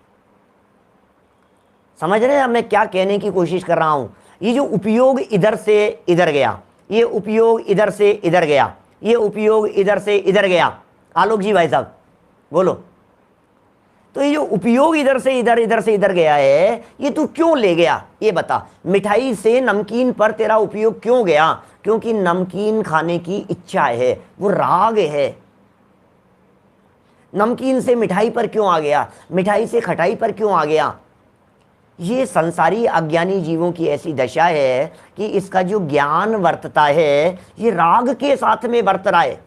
समझ रहे हैं मैं क्या कहने की कोशिश कर रहा हूं? ये जो उपयोग इधर से इधर गया, ये उपयोग इधर से इधर गया, ये उपयोग इधर से इधर गया। आलोक जी भाई साहब बोलो, तो ये जो उपयोग इधर से इधर, इधर से इधर गया है, ये तू क्यों ले गया? ये बता। मिठाई से नमकीन पर तेरा उपयोग क्यों गया? क्योंकि नमकीन खाने की इच्छा है, वो राग है। नमकीन से मिठाई पर क्यों आ गया? मिठाई से खटाई पर क्यों आ गया? ये संसारी अज्ञानी जीवों की ऐसी दशा है कि इसका जो ज्ञान वर्तता है ये राग के साथ में वर्त रहा है।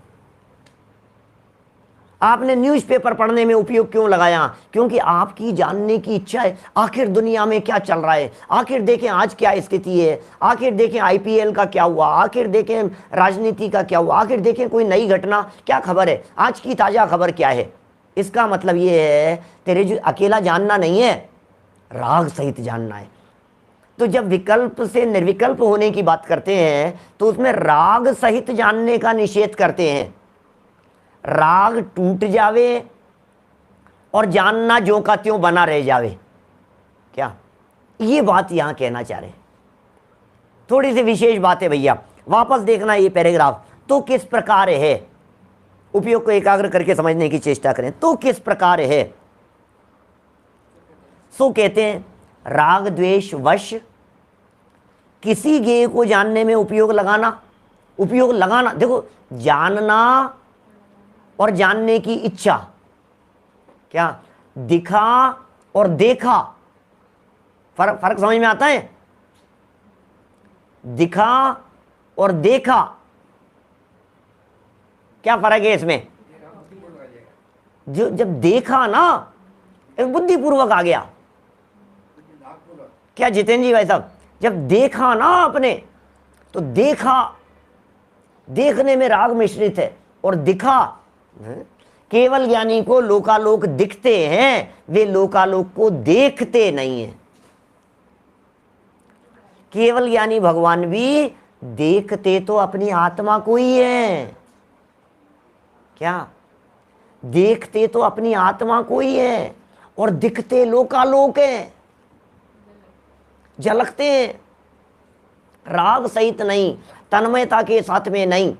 आपने न्यूज़पेपर पढ़ने में उपयोग क्यों लगाया? क्योंकि आपकी जानने की इच्छा है, आखिर दुनिया में क्या चल रहा है, आखिर देखें आज क्या स्थिति है, आखिर देखें आईपीएल का क्या हुआ, आखिर देखें राजनीति का क्या हुआ, आखिर देखें कोई नई घटना क्या खबर है, आज की ताज़ा खबर क्या है। इसका मतलब ये है तेरे जो अकेला जानना नहीं है, राग सहित जानना है। तो जब विकल्प से निर्विकल्प होने की बात करते हैं तो उसमें राग सहित जानने का निषेध करते हैं। राग टूट जावे और जानना ज्यों का त्यों बना रह जावे, क्या ये बात यहां कहना चाह रहे हैं? थोड़ी सी विशेष बात है भैया, वापस देखना ये पैराग्राफ। तो किस प्रकार है, उपयोग को एकाग्र करके समझने की चेष्टा करें। तो किस प्रकार है, सो कहते हैं राग द्वेष वश किसी गेय को जानने में उपयोग लगाना। उपयोग लगाना, देखो जानना और जानने की इच्छा, क्या दिखा और देखा, फर्क समझ में आता है? दिखा और देखा, क्या फर्क है इसमें? जो जब देखा ना, बुद्धिपूर्वक आ गया। क्या जितेंद्र जी भाई साहब, जब देखा ना आपने, तो देखा, देखने में राग मिश्रित है, और दिखा, केवल ज्ञानी को लोकालोक दिखते हैं, वे लोकालोक को देखते नहीं है। केवल ज्ञानी भगवान भी देखते तो अपनी आत्मा को ही है, क्या देखते तो अपनी आत्मा को ही है, और दिखते लोकालोक है, झलकते हैं, राग सहित नहीं, तन्मयता के साथ में नहीं,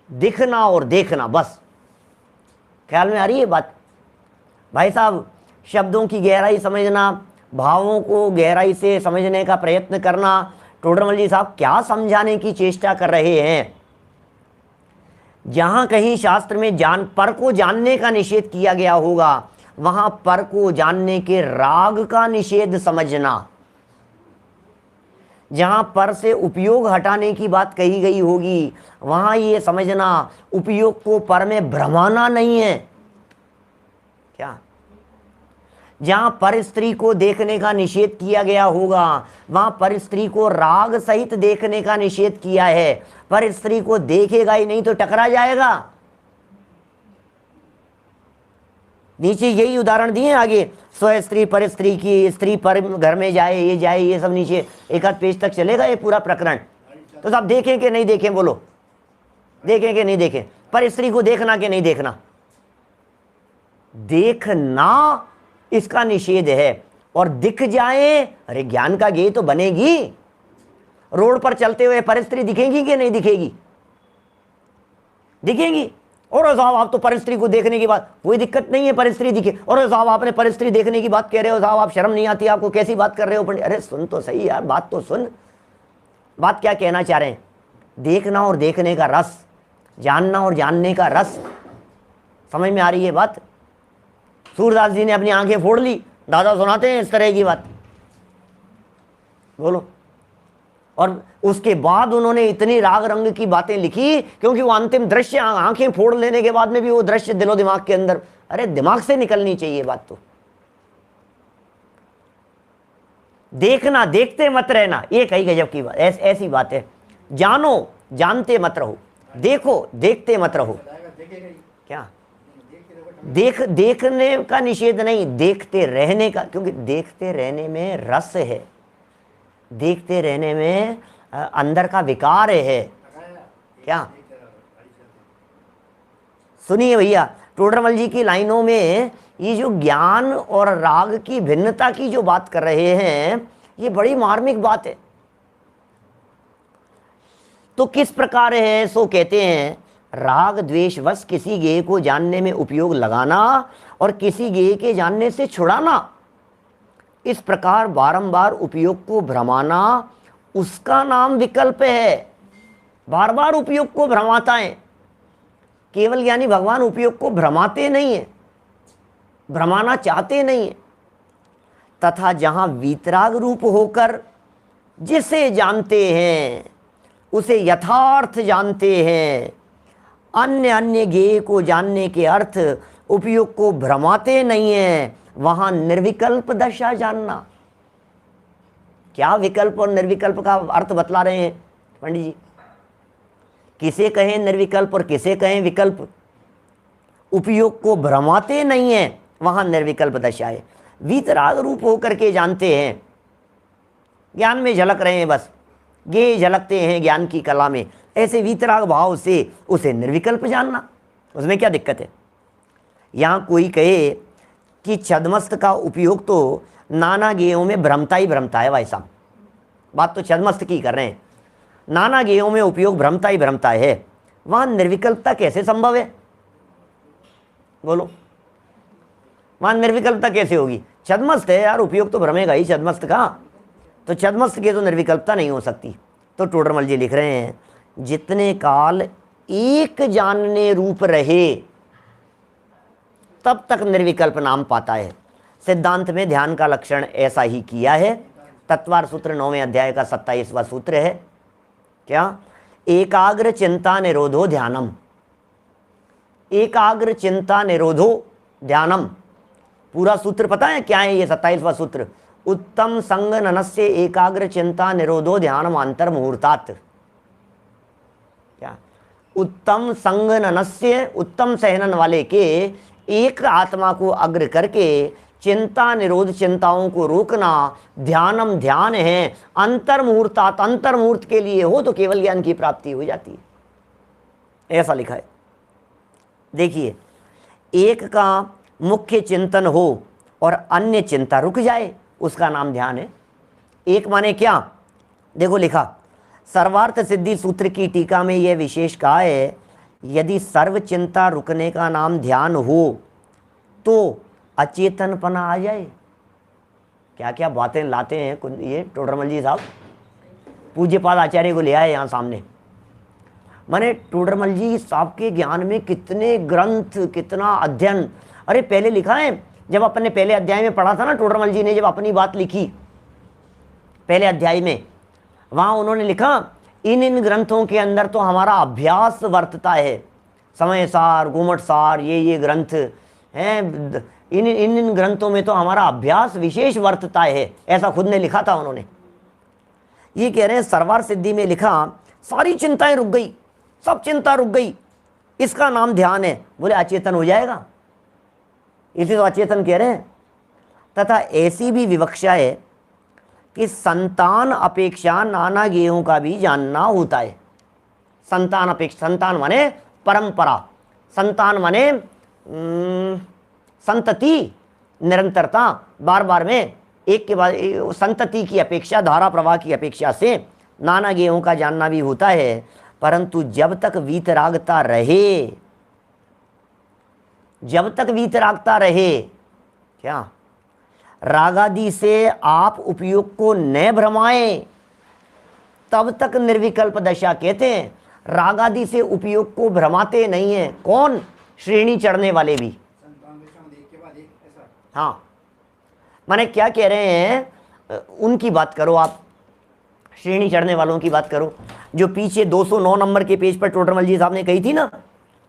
दिखना और देखना बस। ख्याल में आ रही है बात भाई साहब? शब्दों की गहराई समझना, भावों को गहराई से समझने का प्रयत्न करना। टोडरमल जी साहब क्या समझाने की चेष्टा कर रहे हैं? जहां कहीं शास्त्र में पर को जानने का निषेध किया गया होगा, वहां पर को जानने के राग का निषेध समझना। जहां पर से उपयोग हटाने की बात कही गई होगी, वहां ये समझना उपयोग को पर में भ्रमाना नहीं है, क्या जहां पर स्त्री को देखने का निषेध किया गया होगा, वहां पर स्त्री को राग सहित देखने का निषेध किया है। पर स्त्री को देखेगा ही नहीं तो टकरा जाएगा। नीचे यही उदाहरण दिए आगे, स्व स्त्री पर स्त्री की, स्त्री पर घर में जाए, ये सब नीचे एक आध पेज तक चलेगा ये पूरा प्रकरण। तो सब देखें कि नहीं देखें, बोलो देखें कि नहीं देखें? पर स्त्री को देखना कि नहीं देखना? देखना इसका निषेध है। और दिख जाए, अरे ज्ञान का गेय तो बनेगी। रोड पर चलते हुए पर स्त्री दिखेगी कि नहीं दिखेगी? दिखेगी। और साहब आप तो परिस्त्री को देखने की बात, कोई दिक्कत नहीं है परिस्त्री दिखे। और साहब आपने परिस्त्री देखने की बात कह रहे हो, साहब आप शर्म नहीं आती आपको, कैसी बात कर रहे हो पंडित? अरे सुन तो सही यार, बात तो सुन, बात क्या कहना चाह रहे हैं? देखना और देखने का रस, जानना और जानने का रस, समझ में आ रही है बात? सूरदास जी ने अपनी आंखें फोड़ ली, दादा सुनाते हैं इस तरह की बात, बोलो। और उसके बाद उन्होंने इतनी राग रंग की बातें लिखी, क्योंकि वो अंतिम दृश्य, आंखें फोड़ लेने के बाद में भी वो दृश्य दिलो दिमाग के अंदर, अरे दिमाग से निकलनी चाहिए बात। तो देखना, देखते मत रहना, ये कई गजब की बात, ऐसी बात है। जानो, जानते मत रहो, देखो, देखते मत रहो। क्या देखने का निषेध नहीं, देखते रहने का, क्योंकि देखते रहने में रस है, देखते रहने में अंदर का विकार है। क्या सुनिए भैया, टोडरमल जी की लाइनों में ये जो ज्ञान और राग की भिन्नता की जो बात कर रहे हैं, ये बड़ी मार्मिक बात है। तो किस प्रकार है? सो कहते हैं राग द्वेष वश किसी गेय को जानने में उपयोग लगाना और किसी गेय के जानने से छुड़ाना, इस प्रकार बारंबार उपयोग को भ्रमाना, उसका नाम विकल्प है। बार बार उपयोग को भ्रमाता है। केवल ज्ञानी भगवान उपयोग को भ्रमाते नहीं है, भ्रमाना चाहते नहीं है। तथा जहां वीतराग रूप होकर जिसे जानते हैं, उसे यथार्थ जानते हैं, अन्य अन्य ज्ञेय को जानने के अर्थ उपयोग को भ्रमाते नहीं है, वहां निर्विकल्प दशा जानना। क्या विकल्प और निर्विकल्प का अर्थ बतला रहे हैं पंडित जी? किसे कहें निर्विकल्प और किसे कहें विकल्प? उपयोग को भ्रमाते नहीं है, वहां निर्विकल्प दशा है। वीतराग रूप होकर के जानते हैं, ज्ञान में झलक रहे हैं, बस ये झलकते हैं ज्ञान की कला में, ऐसे वीतराग भाव से उसे निर्विकल्प जानना, उसमें क्या दिक्कत है? यहाँ कोई कहे कि छद्मस्त का उपयोग तो नाना ज्ञेयों में भ्रमता ही भ्रमता है, भाई साहब बात तो छद्मस्त की कर रहे हैं, नाना ज्ञेयों में उपयोग भ्रमता ही भ्रमता है, वहाँ निर्विकल्पता कैसे संभव है? बोलो, वहाँ निर्विकल्पता कैसे होगी? छद्मस्त है यार, उपयोग तो भ्रमेगा ही छद्मस्त का, तो छद्मस्त की तो निर्विकल्पता नहीं हो सकती। तो टोडरमल जी लिख रहे हैं, जितने काल एक जानने रूप रहे तब तक निर्विकल्प नाम पाता है। सिद्धांत में ध्यान का लक्षण ऐसा ही किया है। तत्वार सूत्र 9वें अध्याय का 27वां सूत्र है, क्या? एकाग्र चिंता निरोधो ध्यानम। एकाग्र चिंता निरोधो ध्यानम, पूरा सूत्र पता है क्या है? ये 27वां सूत्र, उत्तम संग ननस्य एकाग्र चिंता निरोधो ध्यानम अंतर मुहूर्तात। क्या? उत्तम संग ननस्य, उत्तम सहनन वाले के एक आत्मा को अग्र करके चिंता निरोध, चिंताओं को रोकना ध्यानम ध्यान है, अंतर मुहूर्तात, अंतर मुहूर्त के लिए हो तो केवल ज्ञान की प्राप्ति हो जाती है, ऐसा लिखा है। देखिए, एक का मुख्य चिंतन हो और अन्य चिंता रुक जाए, उसका नाम ध्यान है। एक माने क्या? देखो लिखा, सर्वार्थ सिद्धि सूत्र की टीका में यह विशेष कहा है, यदि सर्व चिंता रुकने का नाम ध्यान हो तो अचेतनपना आ जाए। क्या क्या बातें लाते हैं ये टोडरमल जी साहब, पूज्यपाद आचार्य को ले आए यहाँ सामने। माने टोडरमल जी साहब के ज्ञान में कितने ग्रंथ, कितना अध्ययन। अरे पहले लिखा है, जब अपन ने पहले अध्याय में पढ़ा था ना, टोडरमल जी ने जब अपनी बात लिखी पहले अध्याय में, वहाँ उन्होंने लिखा इन इन ग्रंथों के अंदर तो हमारा अभ्यास वर्तता है, समय सार, घूमट सार, ये ग्रंथ हैं, इन ग्रंथों में तो हमारा अभ्यास विशेष वर्तता है, ऐसा खुद ने लिखा था उन्होंने। ये कह रहे हैं सर्वार्थ सिद्धि में लिखा, सारी चिंताएं रुक गई, सब चिंता रुक गई, इसका नाम ध्यान है। बोले अचेतन हो जाएगा, इसे तो अचेतन कह रहे हैं। तथा ऐसी भी विवक्षा है कि संतान अपेक्षा नाना ज्ञेयों का भी जानना होता है। संतान अपेक्षा, संतान माने परंपरा, संतान माने संतति, निरंतरता, बार बार में एक के बाद संतति की अपेक्षा, धारा प्रवाह की अपेक्षा से नाना ज्ञेयों का जानना भी होता है। परंतु जब तक वीतरागता रहे, जब तक वीतरागता रहे, क्या रागादि से आप उपयोग को न भ्रमाएं, तब तक निर्विकल्प दशा कहते हैं। रागादि से उपयोग को भ्रमाते नहीं है कौन? श्रेणी चढ़ने वाले भी। हाँ, माने क्या कह रहे हैं, उनकी बात करो आप, श्रेणी चढ़ने वालों की बात करो। जो पीछे 209 नंबर के पेज पर टोडरमल जी साहब ने कही थी ना,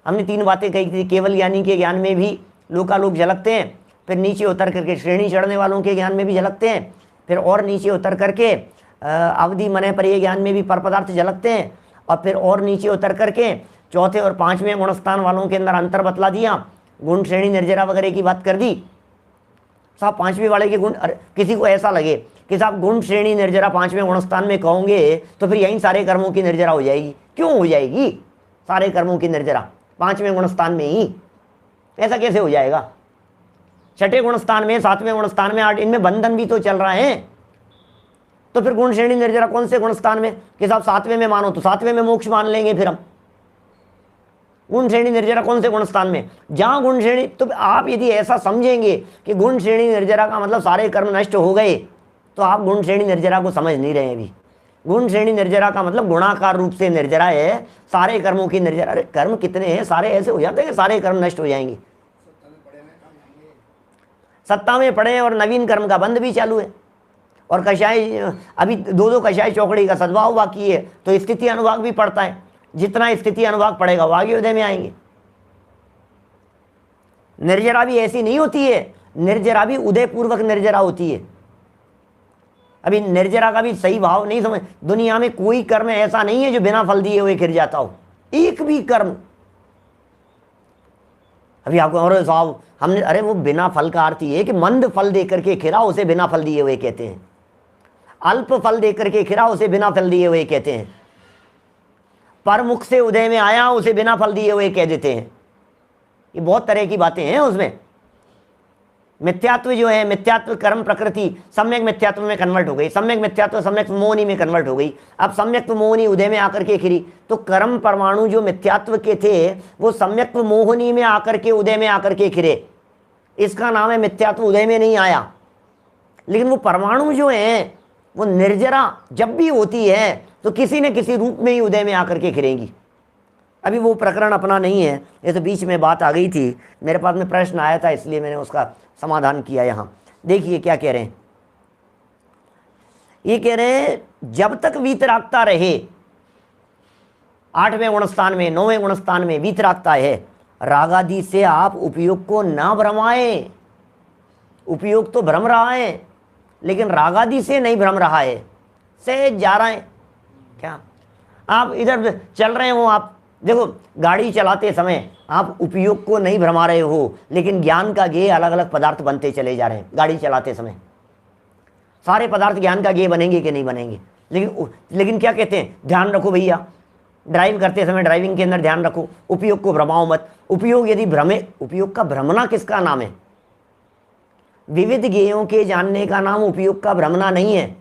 हमने 3 बातें कही थी। केवल ज्ञानी के ज्ञान में भी लोकालोक झलकते हैं, फिर नीचे उतर करके श्रेणी चढ़ने वालों के ज्ञान में भी झलकते हैं, फिर और नीचे उतर करके अवधि मने पर ये ज्ञान में भी पर पदार्थ झलकते हैं, और फिर और नीचे उतर करके चौथे और 5वें गुणस्थान वालों के अंदर अंतर बतला दिया, गुण श्रेणी निर्जरा वगैरह की बात कर दी। साहब 5वें वाले के गुण, किसी को ऐसा लगे कि साहब गुण श्रेणी निर्जरा 5वें गुणस्थान में कहोगे तो फिर यहीं सारे कर्मों की निर्जरा हो जाएगी। क्यों हो जाएगी सारे कर्मों की निर्जरा? 5वें गुणस्थान में ही, ऐसा कैसे हो जाएगा? 6ठे गुणस्थान में, 7वें गुणस्थान में, 8, इनमें बंधन भी तो चल रहा है। तो फिर गुण श्रेणी निर्जरा कौन से गुणस्थान में? कि साहब 7वें में मानो तो 7वें में मोक्ष मान लेंगे फिर हम। गुण श्रेणी निर्जरा कौन से गुणस्थान में? जहां गुण श्रेणी, तो आप यदि ऐसा समझेंगे कि गुण श्रेणी निर्जरा का मतलब सारे कर्म नष्ट हो गए, तो आप गुण श्रेणी निर्जरा को समझ नहीं रहे अभी। गुण श्रेणी निर्जरा का मतलब गुणाकार रूप से निर्जरा है, सारे कर्मों की निर्जरा। अरे कर्म कितने हैं, सारे ऐसे हो जाते हैं कि सारे कर्म नष्ट हो जाएंगे। सत्ता में पड़े और नवीन कर्म का बंध भी चालू है, और कषाय अभी 2-2 कषाय चौकड़ी का सद्भाव बाकी है, तो स्थिति अनुभाग भी पड़ता है। जितना स्थिति अनुभाग पड़ेगा वो आगे उदय में आएंगे। निर्जरा भी ऐसी नहीं होती है, निर्जरा भी उदय पूर्वक निर्जरा होती है। अभी निर्जरा का भी सही भाव नहीं समझ। दुनिया में कोई कर्म ऐसा नहीं है जो बिना फल दिए हुए गिर जाता हो, एक भी कर्म। अभी आपको और साहब हमने, अरे वो बिना फल का अर्थ ये है कि मंद फल देकर के खिरा उसे बिना फल दिए हुए कहते हैं, अल्प फल देकर के खिरा उसे बिना फल दिए हुए कहते हैं, पर मुख से उदय में आया उसे बिना फल दिए हुए कह देते हैं। ये बहुत तरह की बातें हैं उसमें। मिथ्यात्व जो है, मिथ्यात्व कर्म प्रकृति सम्यक मिथ्यात्व में कन्वर्ट हो गई, सम्यक मिथ्यात्व सम्यक मोहनी में कन्वर्ट हो गई। अब सम्यक मोहनी उदय में आकर के खिरी, तो कर्म परमाणु जो मिथ्यात्व के थे वो सम्यक मोहनी में आकर के उदय में आकर के खिरे, इसका नाम है मिथ्यात्व, उदय में नहीं आया। लेकिन वो परमाणु जो है वो निर्जरा जब भी होती है तो किसी न किसी रूप में ही उदय में आकर के खिरेंगी। अभी वो प्रकरण अपना नहीं है, ये तो बीच में बात आ गई थी, मेरे पास में प्रश्न आया था इसलिए मैंने उसका समाधान किया। यहाँ देखिए क्या कह रहे हैं, ये कह रहे हैं जब तक वीतरागता रहे, 8वें गुणस्थान में 9वें गुणस्थान में वीतरागता है, रागादि से आप उपयोग को ना भ्रमाए। उपयोग तो भ्रम रहा है लेकिन रागादि से नहीं भ्रम रहा है, सहज जा रहा है। क्या आप इधर चल रहे हो, आप देखो गाड़ी चलाते समय आप उपयोग को नहीं भ्रमा रहे हो, लेकिन ज्ञान का गेय अलग अलग पदार्थ बनते चले जा रहे हैं। गाड़ी चलाते समय सारे पदार्थ ज्ञान का गेय बनेंगे कि नहीं बनेंगे, लेकिन क्या कहते हैं, ध्यान रखो भैया, ड्राइव करते समय ड्राइविंग के अंदर ध्यान रखो, उपयोग को भ्रमाओ मत। उपयोग यदि भ्रमे, उपयोग का भ्रमना किसका नाम है? विविध गेयों के जानने का नाम उपयोग का भ्रमना नहीं है,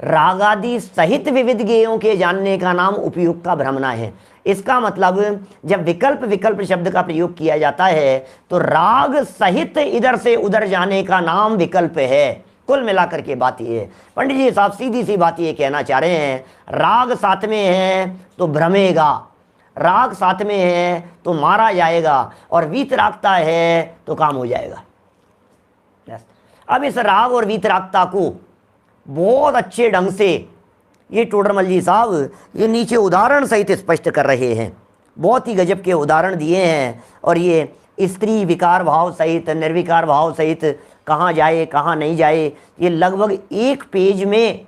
रागादि सहित विविध गेयों के जानने का नाम उपयोग का भ्रमना है। इसका मतलब जब विकल्प विकल्प शब्द का प्रयोग किया जाता है तो राग सहित इधर से उधर जाने का नाम विकल्प है। कुल मिलाकर के बात ये है, पंडित जी साहब सीधी सी बात ये कहना चाह रहे हैं, राग साथ में है तो भ्रमेगा, राग साथ में है तो मारा जाएगा, और वीतरागता है तो काम हो जाएगा। अब इस राग और वीतरागता को बहुत अच्छे ढंग से ये टोडरमल जी साहब ये नीचे उदाहरण सहित स्पष्ट कर रहे हैं। बहुत ही गजब के उदाहरण दिए हैं, और ये स्त्री विकार भाव सहित निर्विकार भाव सहित कहाँ जाए कहाँ नहीं जाए, ये लगभग 1 पेज में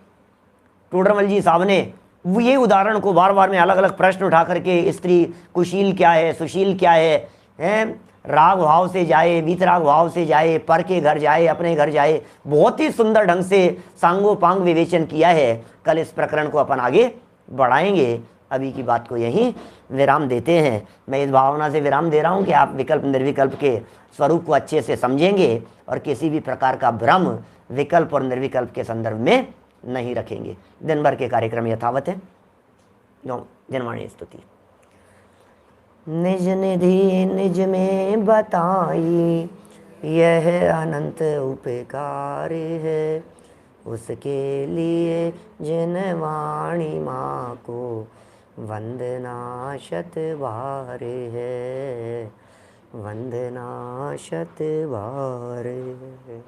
टोडरमल जी साहब ने ये उदाहरण को बार बार में अलग अलग प्रश्न उठा करके, स्त्री कुशील क्या है, सुशील क्या है, राग भाव से जाए, वीतराग भाव से जाए, पर के घर जाए, अपने घर जाए, बहुत ही सुंदर ढंग से सांगोपांग विवेचन किया है। कल इस प्रकरण को अपन आगे बढ़ाएंगे, अभी की बात को यहीं विराम देते हैं। मैं इस भावना से विराम दे रहा हूं कि आप विकल्प निर्विकल्प के स्वरूप को अच्छे से समझेंगे और किसी भी प्रकार का भ्रम विकल्प और निर्विकल्प के संदर्भ में नहीं रखेंगे। दिन भर के कार्यक्रम यथावत है। जनवाणी स्तुति। निज निधि निज में बताई, यह अनंत उपकार है, उसके लिए जिन वाणी माँ को वंदना शत बार है, वंदना शत बार है।